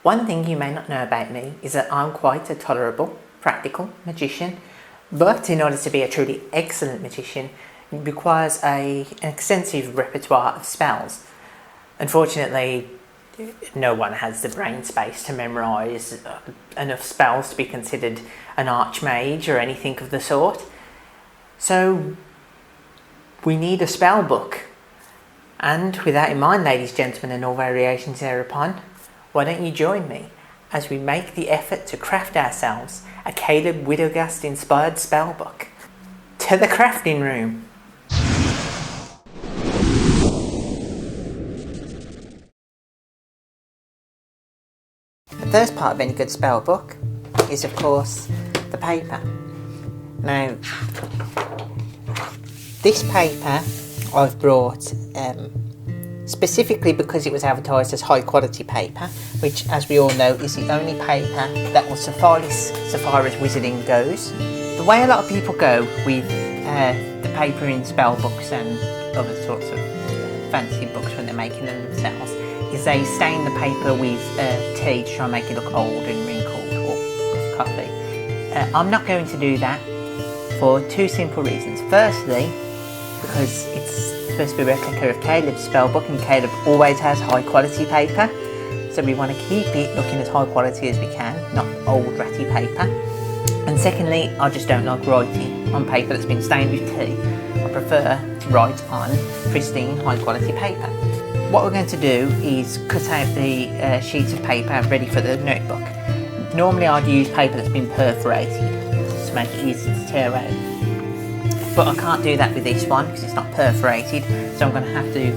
One thing you may not know about me is that I'm quite a tolerable, practical magician, but in order to be a truly excellent magician, it requires an extensive repertoire of spells. Unfortunately, no one has the brain space to memorise enough spells to be considered an archmage or anything of the sort. So we need a spell book. And with that in mind, ladies, gentlemen, and all variations thereupon, why don't you join me as we make the effort to craft ourselves a Caleb Widogast inspired spellbook. To the crafting room! The first part of any good spellbook is, of course, the paper. Now, this paper I've brought specifically because it was advertised as high quality paper, which, as we all know, is the only paper that will suffice so far as wizarding goes. The way a lot of people go with the paper in spell books and other sorts of fancy books when they're making them themselves is they stain the paper with tea to try and make it look old and wrinkled, or coffee. I'm not going to do that for two simple reasons. Firstly, because it's supposed to be a replica of Caleb's spellbook, and Caleb always has high quality paper, so we want to keep it looking as high quality as we can, not old ratty paper. And secondly, I just don't like writing on paper that's been stained with tea. I prefer to write on pristine high quality paper. What we're going to do is cut out the sheets of paper ready for the notebook. Normally I'd use paper that's been perforated to make it easy to tear out. But I can't do that with this one because it's not perforated, so I'm going to have to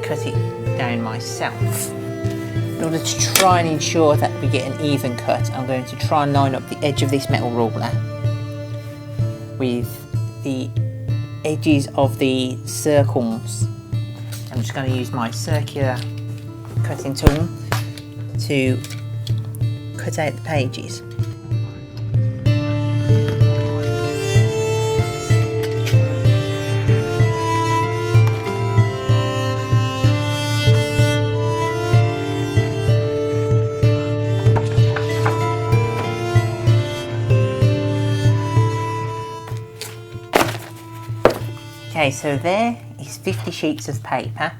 cut it down myself. In order to try and ensure that we get an even cut, I'm going to try and line up the edge of this metal ruler with the edges of the circles. I'm just going to use my circular cutting tool to cut out the pages. Okay, so there is 50 sheets of paper,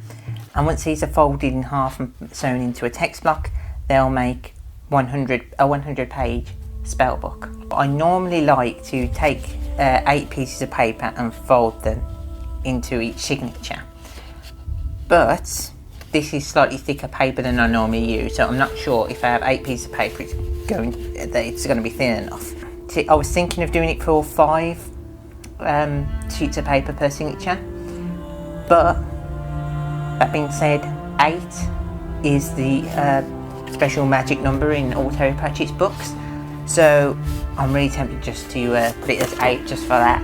and once these are folded in half and sewn into a text block, they'll make a 100 page spell book. I normally like to take 8 pieces of paper and fold them into each signature, but this is slightly thicker paper than I normally use, so I'm not sure if I have 8 pieces of paper it's going to be thin enough. I was thinking of doing it for 5 sheets of paper per signature, but that being said, 8 is the special magic number in all Terry Pratchett's books, so I'm really tempted just to put it as 8 just for that.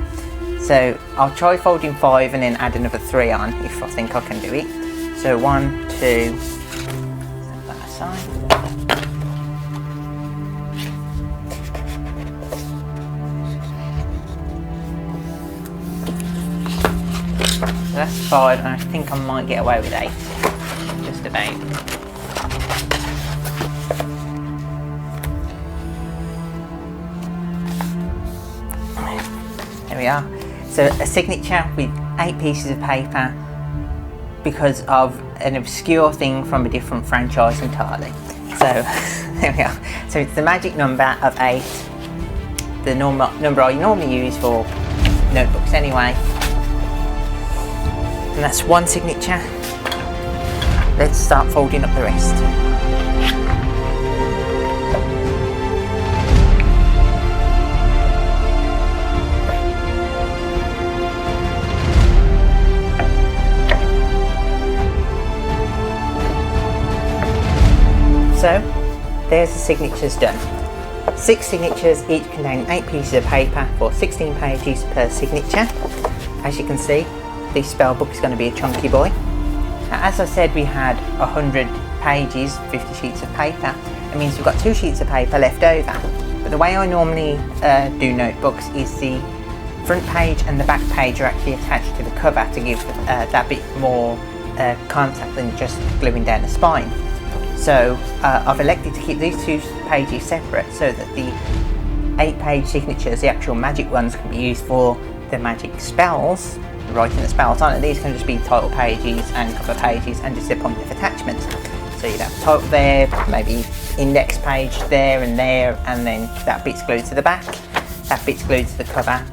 So I'll try folding 5 and then add another 3 on if I think I can do it. So 1, 2, set that aside. So that's 5, and I think I might get away with 8, just about. There we are. So a signature with 8 pieces of paper because of an obscure thing from a different franchise entirely. So there we are. So it's the magic number of 8, the number I normally use for notebooks anyway. And that's one signature. Let's start folding up the rest. So, there's the signatures done. 6 signatures, each containing 8 pieces of paper for 16 pages per signature. As you can see, this spell book is going to be a chunky boy. Now, as I said, we had 100 pages, 50 sheets of paper. It means we've got 2 sheets of paper left over. But the way I normally do notebooks is the front page and the back page are actually attached to the cover to give that bit more contact than just gluing down the spine. So I've elected to keep these 2 pages separate so that the 8-page signatures, the actual magic ones, can be used for the magic spells, writing the spells on, and these can just be title pages and cover pages and just their point of attachment. So you'd have title there, maybe index page there, and then that bit's glued to the back, that bit's glued to the cover,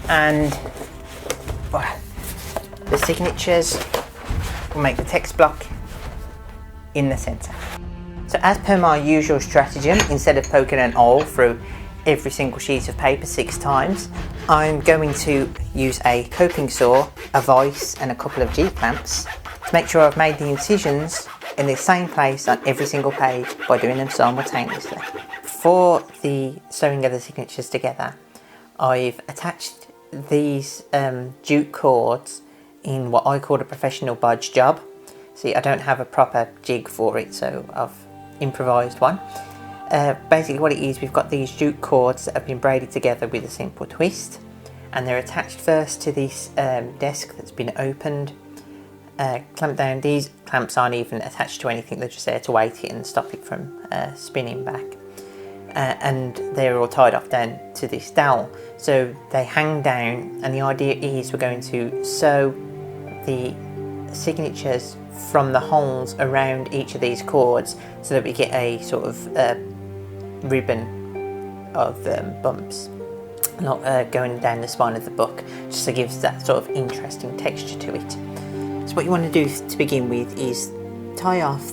and the signatures will make the text block in the centre. So as per my usual stratagem, instead of poking an hole through every single sheet of paper 6 times, I'm going to use a coping saw, a vice and a couple of G-clamps to make sure I've made the incisions in the same place on every single page by doing them simultaneously. For the sewing of the signatures together, I've attached these jute cords in what I call a professional bodge job. See, I don't have a proper jig for it, so I've improvised one. Basically what it is, we've got these jute cords that have been braided together with a simple twist, and they're attached first to this desk that's been opened, clamped down. These clamps aren't even attached to anything, they're just there to weight it and stop it from spinning back. And they're all tied off down to this dowel, so they hang down, and the idea is we're going to sew the signatures from the holes around each of these cords so that we get a sort of ribbon of bumps, not going down the spine of the book, just to give that sort of interesting texture to it. So what you want to do to begin with is tie off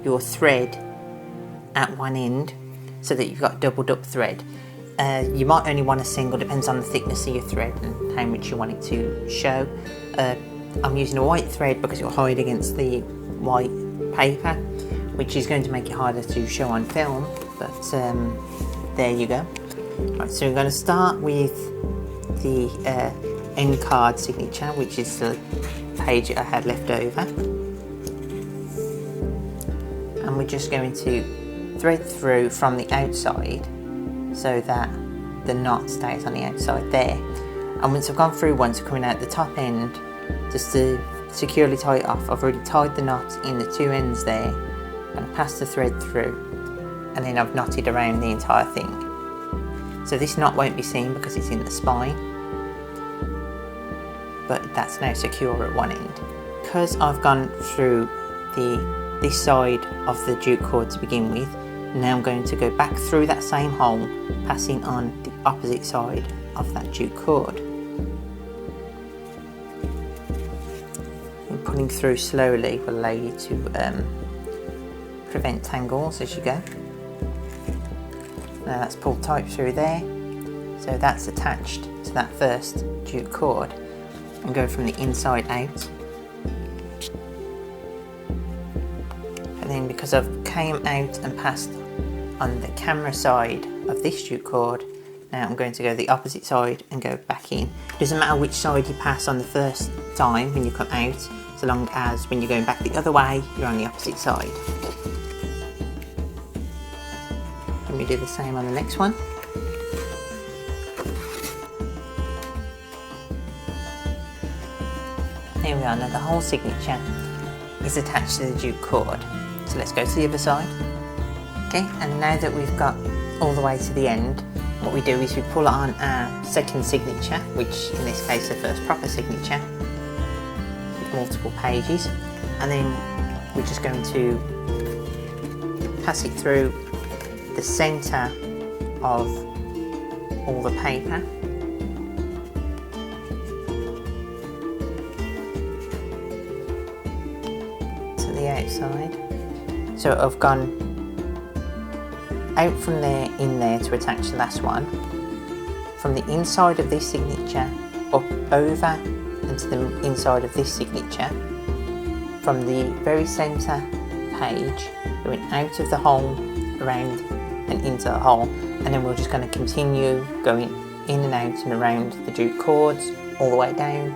your thread at one end so that you've got doubled up thread. You might only want a single, depends on the thickness of your thread and how much you want it to show. I'm using a white thread because it will hide against the white paper, which is going to make it harder to show on film, but there you go. Right, so we're going to start with the end card signature, which is the page I had left over, and we're just going to thread through from the outside so that the knot stays on the outside there. And once I've gone through once, coming out the top end, just to securely tie it off, I've already tied the knot in the 2 ends there, and pass the thread through, and then I've knotted around the entire thing. So this knot won't be seen because it's in the spine, but that's now secure at one end. Because I've gone through this side of the jute cord to begin with, now I'm going to go back through that same hole, passing on the opposite side of that jute cord. And pulling through slowly will allow you to prevent tangles as you go. Now that's pulled tight through there, so that's attached to that first jute cord, and go from the inside out. And then because I've came out and passed on the camera side of this jute cord, now I'm going to go the opposite side and go back in. Doesn't matter which side you pass on the first time when you come out, so long as when you're going back the other way, you're on the opposite side. Let me do the same on the next one. There we are, now the whole signature is attached to the jute cord. So let's go to the other side. Okay, and now that we've got all the way to the end, what we do is we pull on our second signature, which in this case is the first proper signature, with multiple pages, and then we're just going to pass it through the centre of all the paper. To the outside. So I've gone out from there, in there to attach the last one. From the inside of this signature, up over and to the inside of this signature. From the very centre page, going out of the hole, around and into the hole, and then we're just going to continue going in and out and around the jute cords all the way down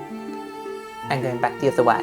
and going back the other way.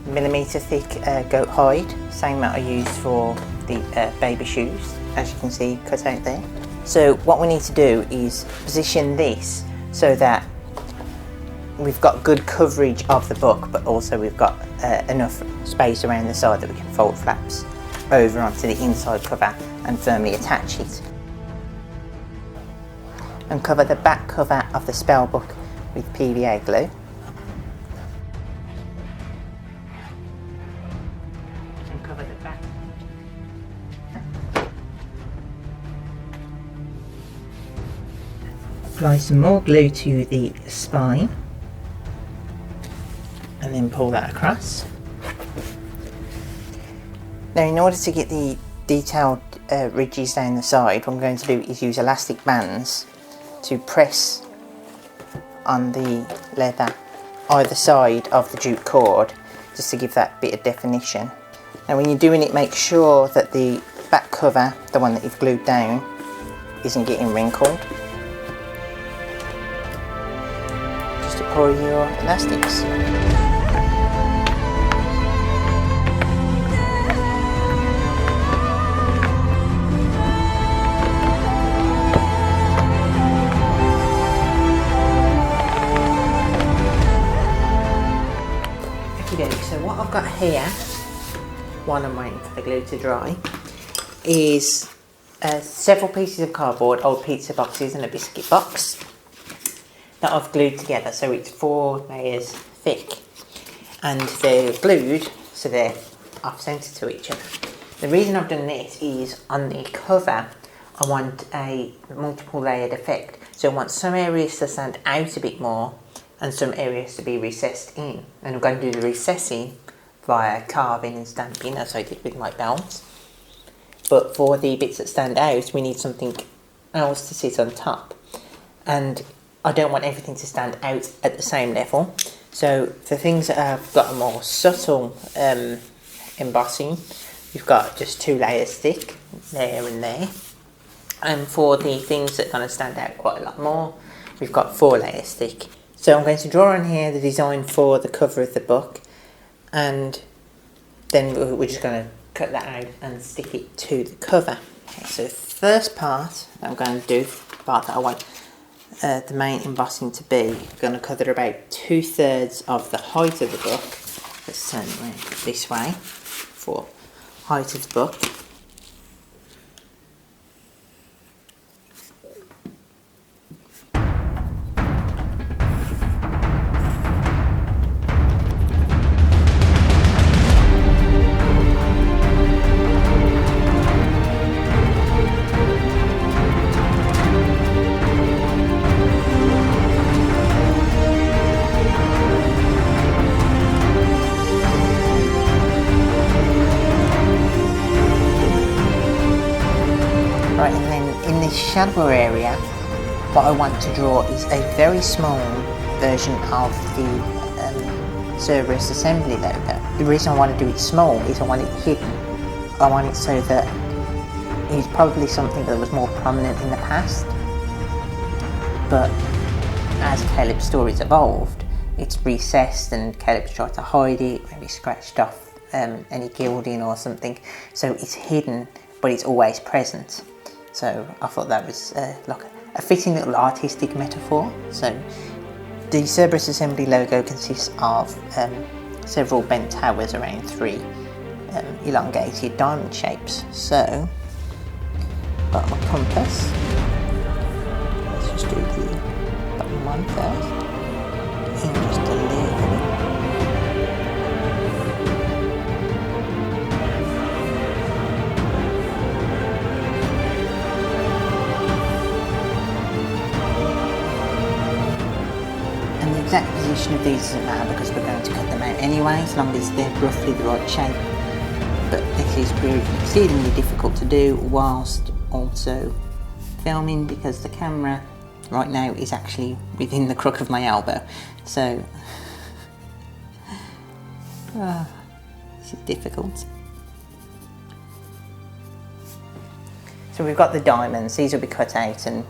millimetre thick goat hide, same that I used for the baby shoes, as you can see cut out there. So what we need to do is position this so that we've got good coverage of the book, but also we've got enough space around the side that we can fold flaps over onto the inside cover and firmly attach it. And cover the back cover of the spell book with PVA glue. And cover the back. Apply some more glue to the spine and then pull that across. Now, in order to get the detailed ridges down the side, what I'm going to do is use elastic bands to press on the leather either side of the jute cord, just to give that bit of definition. Now when you're doing it, make sure that the back cover, the one that you've glued down, isn't getting wrinkled. Just apply your elastics. So what I've got here, while I'm waiting for the glue to dry, is several pieces of cardboard, old pizza boxes and a biscuit box that I've glued together, so it's 4 layers thick, and they're glued so they're off centre to each other. The reason I've done this is on the cover I want a multiple layered effect, so I want some areas to stand out a bit more and some areas to be recessed in, and I'm going to do the recessing via carving and stamping as I did with my belt. But for the bits that stand out, we need something else to sit on top, and I don't want everything to stand out at the same level. So for things that have got a more subtle embossing, we've got just 2 layers thick there and there, and for the things that are going to stand out quite a lot more, we've got 4 layers thick. So I'm going to draw on here the design for the cover of the book, and then we're just going to cut that out and stick it to the cover. Okay, so the first part that I'm going to do, the part that I want the main embossing to be, I'm going to cover about 2/3 of the height of the book. Let's turn it around this way for height of the book. Right, and then in this shallower area, what I want to draw is a very small version of the Cerberus assembly logo. The reason I want to do it small is I want it hidden. I want it so that it's probably something that was more prominent in the past, but as Caleb's stories evolved, it's recessed and Caleb's tried to hide it, maybe scratched off any gilding or something, so it's hidden but it's always present. So I thought that was like a fitting little artistic metaphor. So the Cerberus assembly logo consists of several bent towers around 3 elongated diamond shapes. So got my compass. Let's just do the bottom one first. In just a little bit. And the exact position of these doesn't matter because we're going to cut them out anyway, as long as they're roughly the right shape. But this is proving exceedingly difficult to do whilst also filming, because the camera right now is actually within the crook of my elbow. So this is difficult. So we've got the diamonds. These will be cut out and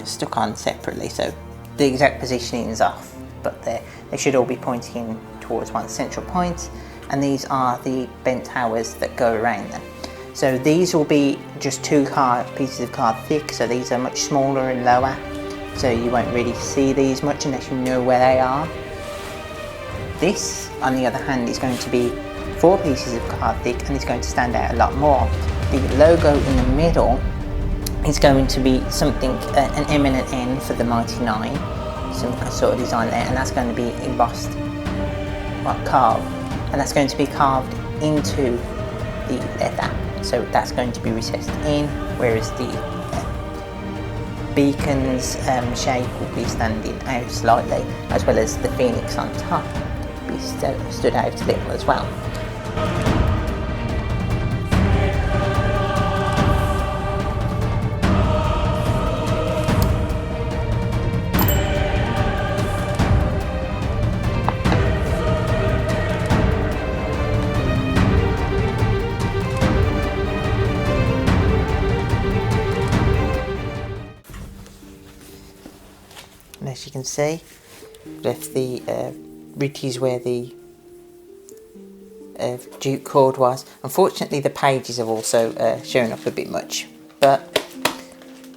stuck on separately, so the exact positioning is off, but they should all be pointing towards one central point, and these are the bent towers that go around them. So these will be just two pieces of card thick, so these are much smaller and lower, so you won't really see these much unless you know where they are. This, on the other hand, is going to be 4 pieces of card thick, and it's going to stand out a lot more. The logo in the middle is going to be something, an M and an N for the Mighty Nine, some sort of design there, and that's going to be embossed, carved, and that's going to be carved into the leather. So that's going to be recessed in, whereas the beacon's shape will be standing out slightly, as well as the phoenix on top will be stood out a little as well. And as you can see, left the ridges where the Duke cord was. Unfortunately, the pages have also shown up a bit much, but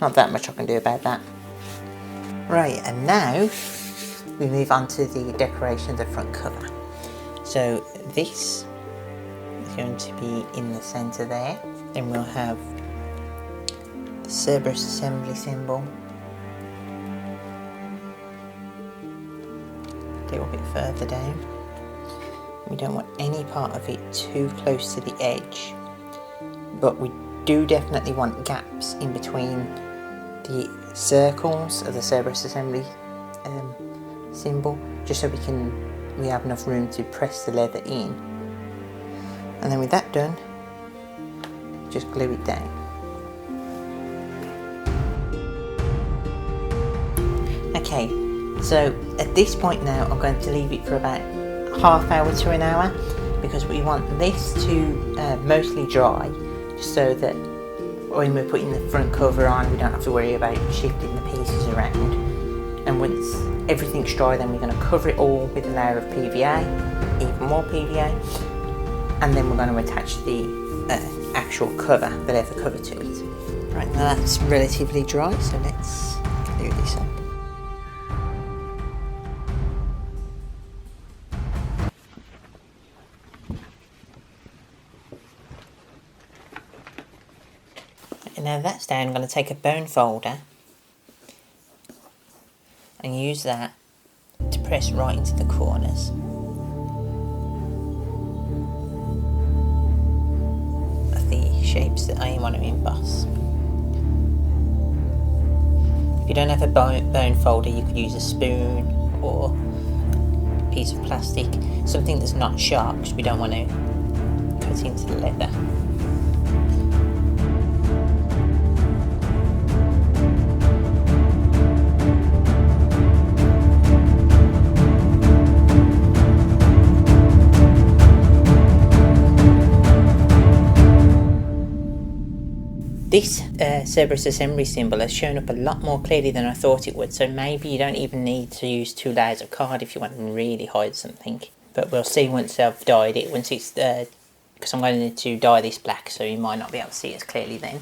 not that much I can do about that. Right, and now we move on to the decoration of the front cover. So this is going to be in the centre there. Then we'll have the Cerberus assembly symbol a little bit further down. We don't want any part of it too close to the edge, but we do definitely want gaps in between the circles of the Cerberus assembly symbol, just so we have enough room to press the leather in. And then with that done, just glue it down. Okay, so at this point now I'm going to leave it for about half hour to an hour, because we want this to mostly dry, just so that when we're putting the front cover on we don't have to worry about shifting the pieces around. And once everything's dry, then we're going to cover it all with a layer of PVA, even more PVA, and then we're going to attach the actual cover, the leather cover to it. Right, now that's relatively dry, so let's glue this up. And now that's down, I'm going to take a bone folder and use that to press right into the corners. Of the shapes that I want to emboss. If you don't have a bone folder, you could use a spoon or a piece of plastic, something that's not sharp, because we don't want to cut into the leather. This Cerberus assembly symbol has shown up a lot more clearly than I thought it would, so maybe you don't even need to use 2 layers of card if you want to really hide something. But we'll see once I've dyed it, once it's because I'm going to dye this black, so you might not be able to see it as clearly then.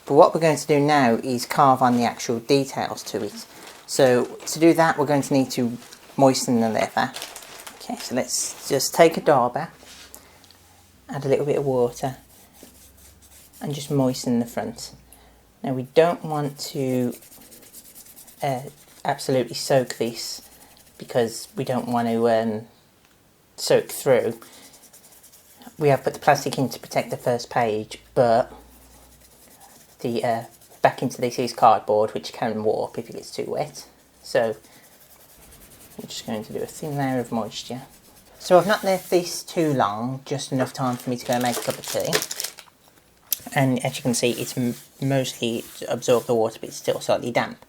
But what we're going to do now is carve on the actual details to it. So to do that, we're going to need to moisten the leather. Okay, so let's just take a dauber, add a little bit of water, and just moisten the front. Now we don't want to absolutely soak this, because we don't want to soak through. We have put the plastic in to protect the first page, but the back into this is cardboard, which can warp if it gets too wet. So I'm just going to do a thin layer of moisture. So I've not left this too long, just enough time for me to go make a cup of tea. And as you can see, it's mostly absorbed the water, but it's still slightly damp.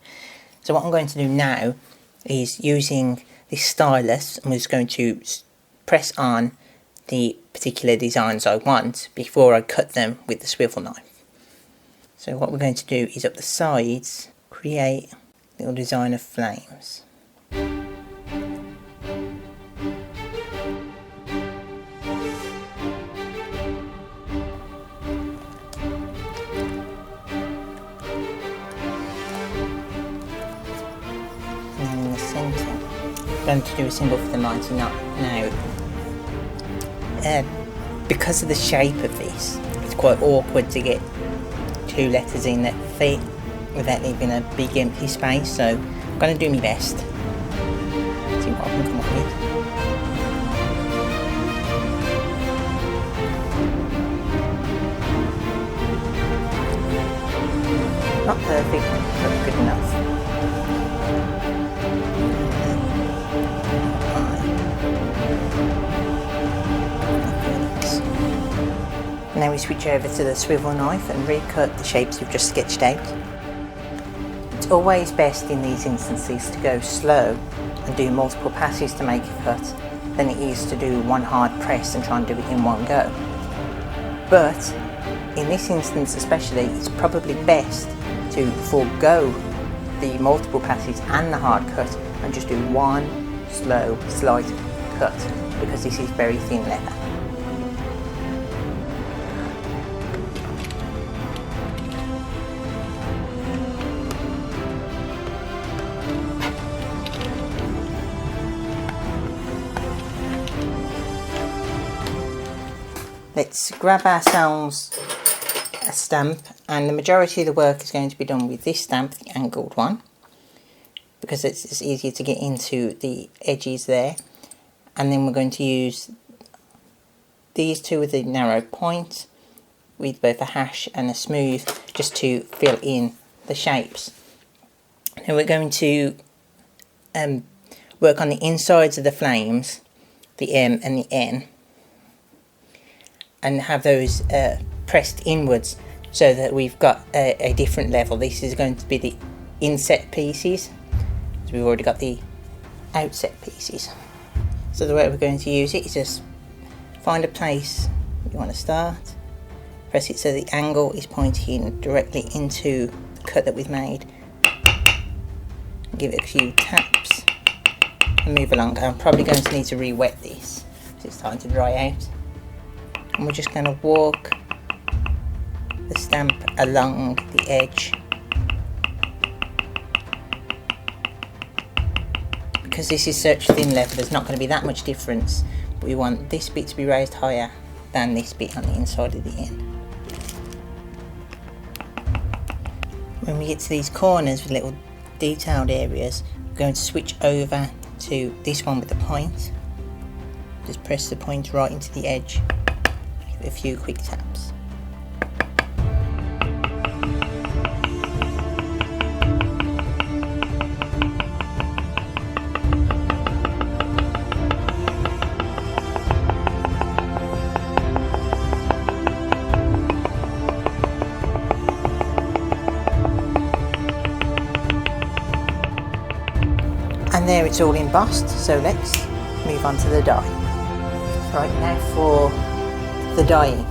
So what I'm going to do now is, using this stylus, I'm just going to press on the particular designs I want before I cut them with the swivel knife. So what we're going to do is, up the sides, create a little design of flames. going to do a symbol for the mighty knot now. Because of the shape of this, it's quite awkward to get 2 letters in that fit without leaving a big empty space, so I'm going to do my best. See what I can come up with. Not perfect, but good enough. Now we switch over to the swivel knife and recut the shapes we've just sketched out. It's always best in these instances to go slow and do multiple passes to make a cut than it is to do one hard press and try and do it in one go. But in this instance especially, it's probably best to forego the multiple passes and the hard cut and just do one slow, slight cut, because this is very thin leather. Let's grab ourselves a stamp, and the majority of the work is going to be done with this stamp, the angled one, because it's easier to get into the edges there. And then we're going to use these 2 with a narrow point with both a hash and a smooth, just to fill in the shapes. Now we're going to work on the insides of the flames, the M and the N, and have those pressed inwards so that we've got a different level. This is going to be the inset pieces, so we've already got the outset pieces. So the way we're going to use it is just find a place you want to start, press it so the angle is pointing directly into the cut that we've made, give it a few taps and move along. I'm probably going to need to re-wet this because it's starting to dry out. And we're just going to walk the stamp along the edge, because this is such thin leather there's not going to be that much difference, but we want this bit to be raised higher than this bit on the inside of the end. When we get to these corners with little detailed areas, we're going to switch over to this one with the point. Just press the point right into the edge. A few quick taps. And there it's all embossed, so let's move on to the dye. Right, now for the dyeing.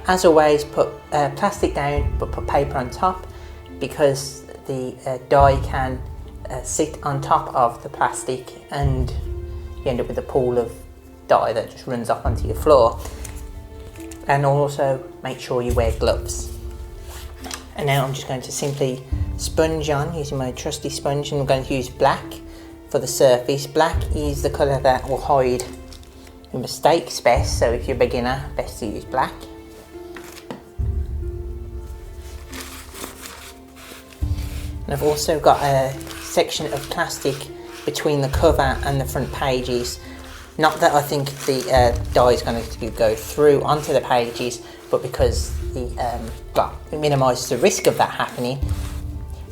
As always, put plastic down but put paper on top, because the dye can sit on top of the plastic and you end up with a pool of dye that just runs off onto your floor. And also make sure you wear gloves. And now I'm just going to simply sponge on using my trusty sponge, and I'm going to use black for the surface. Black is the colour that will hide your mistakes best, so if you're a beginner, best to use black. And I've also got a section of plastic between the cover and the front pages. Not that I think the dye is going to go through onto the pages, but because it minimises the risk of that happening.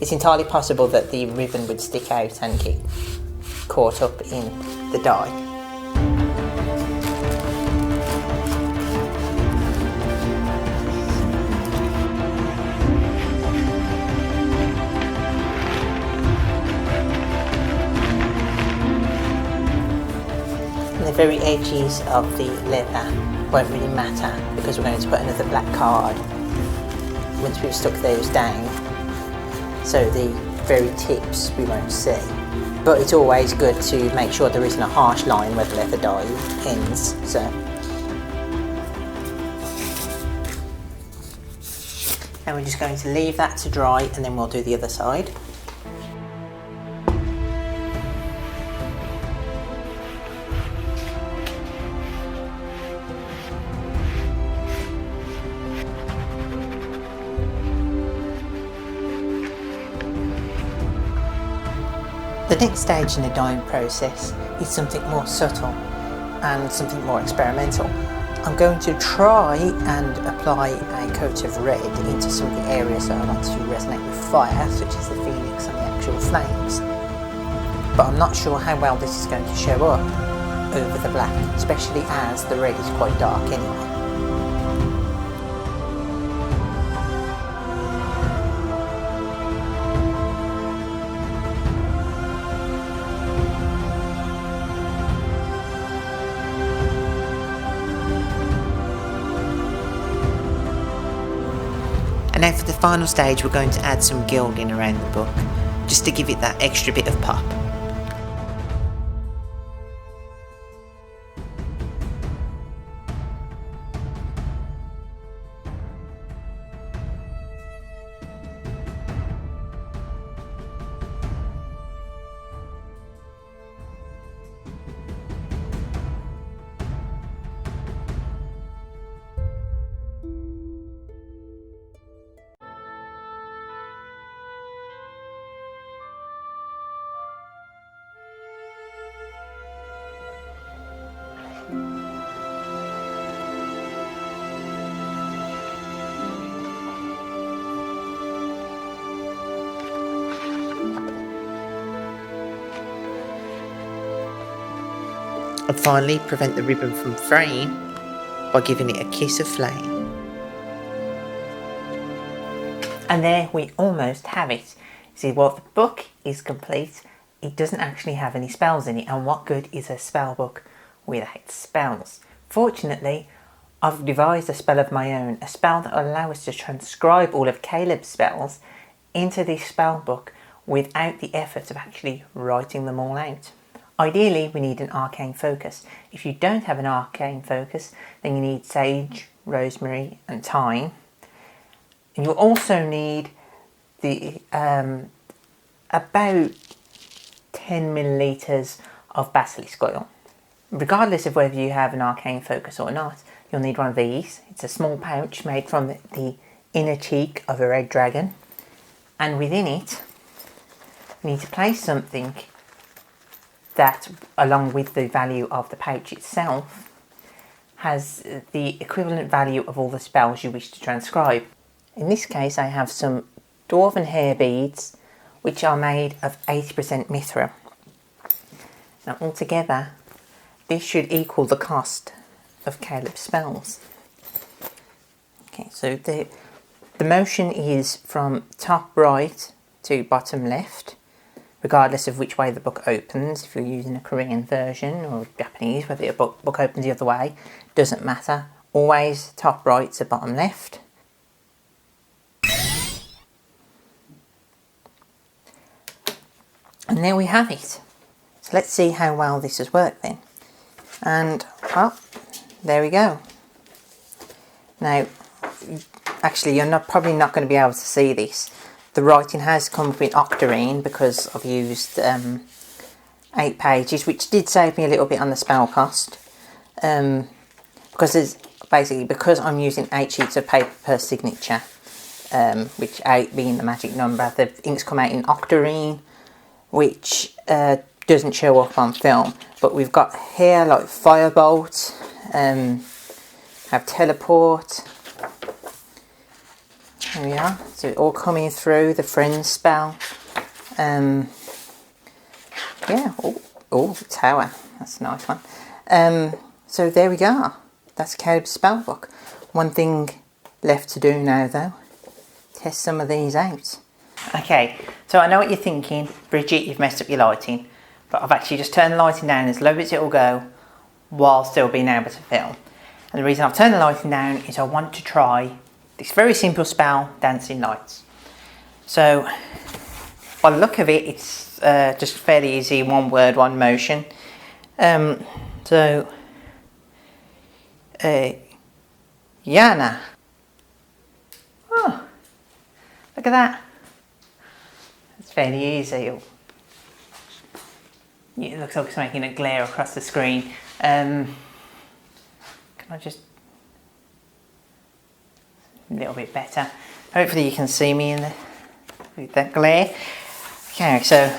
It's entirely possible that the ribbon would stick out and get caught up in the dye. The very edges of the leather won't really matter, because we're going to put another black card once we've stuck those down, so the very tips we won't see. But it's always good to make sure there isn't a harsh line where the leather dye ends. So now we're just going to leave that to dry, and then we'll do the other side. The next stage in the dyeing process is something more subtle and something more experimental. I'm going to try and apply a coat of red into some of the areas that I want to resonate with fire, such as the phoenix and the actual flames. But I'm not sure how well this is going to show up over the black, especially as the red is quite dark anyway. And now for the final stage, we're going to add some gilding around the book, just to give it that extra bit of pop. And finally, prevent the ribbon from fraying by giving it a kiss of flame. And there we almost have it. See, while the book is complete, it doesn't actually have any spells in it, and what good is a spell book without spells? Fortunately, I've devised a spell of my own, a spell that will allow us to transcribe all of Caleb's spells into this spell book without the effort of actually writing them all out. Ideally, we need an arcane focus. If you don't have an arcane focus, then you need sage, rosemary and thyme. And you'll also need the about 10 millilitres of basilisk oil. Regardless of whether you have an arcane focus or not, you'll need one of these. It's a small pouch made from the inner cheek of a red dragon. And within it, you need to place something that, along with the value of the pouch itself, has the equivalent value of all the spells you wish to transcribe. In this case, I have some dwarven hair beads, which are made of 80% mithril. Now, altogether, this should equal the cost of Caleb's spells. Okay, so the motion is from top right to bottom left, regardless of which way the book opens. If you're using a Korean version or Japanese, whether your book opens the other way, doesn't matter. Always top right to bottom left. And there we have it. So let's see how well this has worked then. And, well, there we go. Now, actually, you're probably not going to be able to see this. The writing has come up in octarine because I've used 8 pages, which did save me a little bit on the spell cost. Because I'm using 8 sheets of paper per signature, which 8 being the magic number, the inks come out in octarine, which doesn't show up on film. But we've got here like firebolt, have teleport. There we are, so it all coming through, the friends spell. Yeah, the tower, that's a nice one. So there we go, that's Caleb's spell book. One thing left to do now though, test some of these out. Okay, so I know what you're thinking, Bridget, you've messed up your lighting, but I've actually just turned the lighting down as low as it will go while still being able to film. And the reason I've turned the lighting down is I want to try this very simple spell, Dancing Lights. So, by the look of it, it's just fairly easy, one word, one motion. Yana. Oh, look at that. It's fairly easy. It looks like it's making a glare across the screen. Can I just... a little bit better. Hopefully you can see me with that glare. Okay, so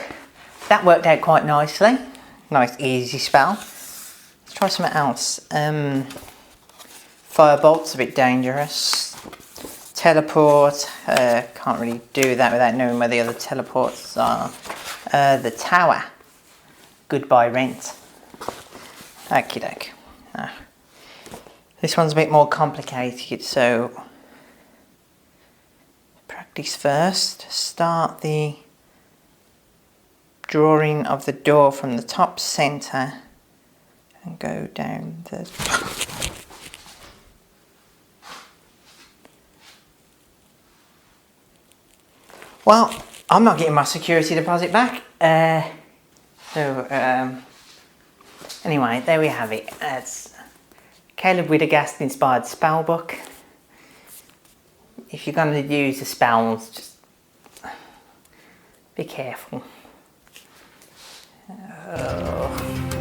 that worked out quite nicely. Nice easy spell. Let's try something else. Firebolt's a bit dangerous. Teleport, can't really do that without knowing where the other teleports are. The tower, goodbye rent. Okie doke. This one's a bit more complicated, so practice first. Start the drawing of the door from the top centre and go down the... Well, I'm not getting my security deposit back. Anyway, there we have it. It's Caleb Widogast inspired spell book. If you're going to use the spells, just be careful. Oh.